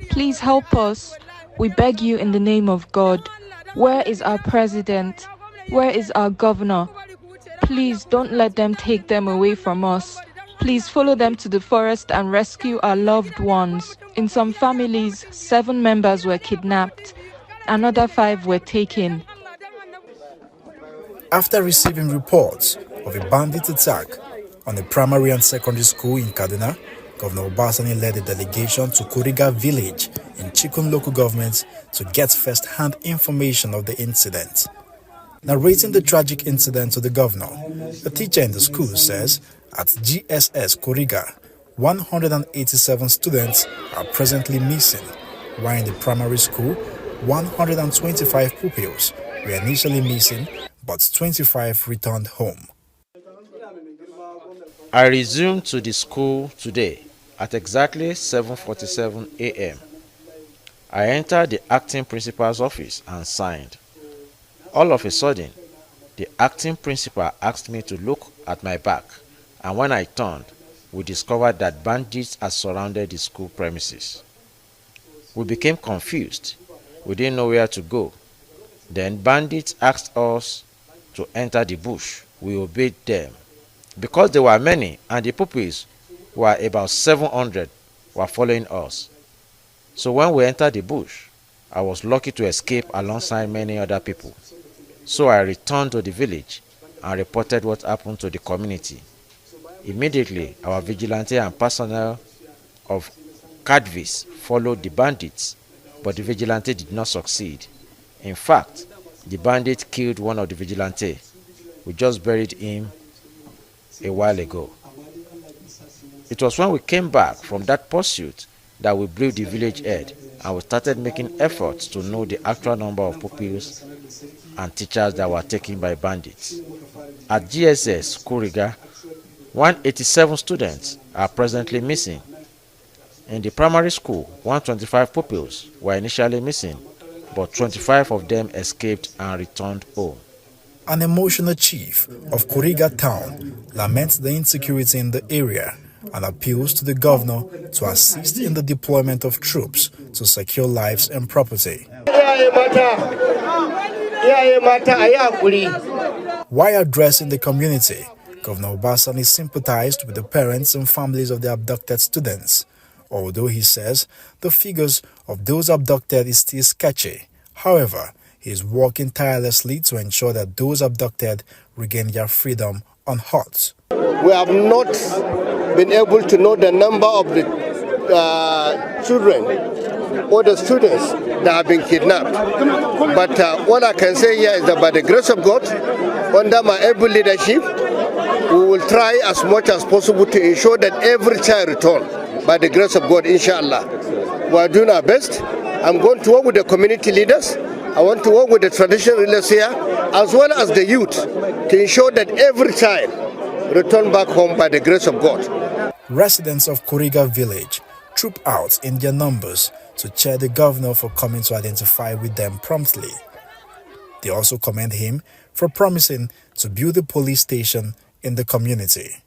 Please help us. We beg you in the name of God. Where is our president? Where is our governor? Please don't let them take them away from us. Please follow them to the forest and rescue our loved ones. In some families, 7 members were kidnapped. Another 5 were taken. After receiving reports of a bandit attack on a primary and secondary school in Kaduna, Governor Sani led a delegation to Kuriga village in Chikun local government to get first-hand information of the incident. Narrating the tragic incident to the governor, a teacher in the school says at GSS Kuriga, 187 students are presently missing, while in the primary school, 125 pupils were initially missing, but 25 returned home. I resumed to the school today at exactly 7:47 a.m. I entered the acting principal's office and signed. All of a sudden, the acting principal asked me to look at my back, and when I turned, we discovered that bandits had surrounded the school premises. We became confused. We didn't know where to go. Then bandits asked us to enter the bush. We obeyed them. Because there were many and the pupils were about 700 were following us. So when we entered the bush, I was lucky to escape alongside many other people. So I returned to the village and reported what happened to the community. Immediately, our vigilante and personnel of Kadvis followed the bandits, but the vigilante did not succeed. In fact, the bandit killed one of the vigilante. We just buried him a while ago. It was when we came back from that pursuit that we blew the village head and we started making efforts to know the actual number of pupils and teachers that were taken by bandits. At GSS Kuriga, 187 students are presently missing. In the primary school, 125 pupils were initially missing, but 25 of them escaped and returned home. An emotional chief of Kuriga town laments the insecurity in the area and appeals to the governor to assist in the deployment of troops to secure lives and property. While addressing the community, Governor Obasani sympathized with the parents and families of the abducted students, although he says the figures of those abducted is still sketchy. However, he is working tirelessly to ensure that those abducted regain their freedom unhurt. We have not been able to know the number of the children or the students that have been kidnapped. But what I can say here is that by the grace of God, under my able leadership, we will try as much as possible to ensure that every child return. By the grace of God, inshallah. We are doing our best. I'm going to work with the community leaders. I want to work with the traditional rulers here, as well as the youth, to ensure that every child return back home by the grace of God. Residents of Kuriga village troop out in their numbers to cheer the governor for coming to identify with them promptly. They also commend him for promising to build a police station in the community.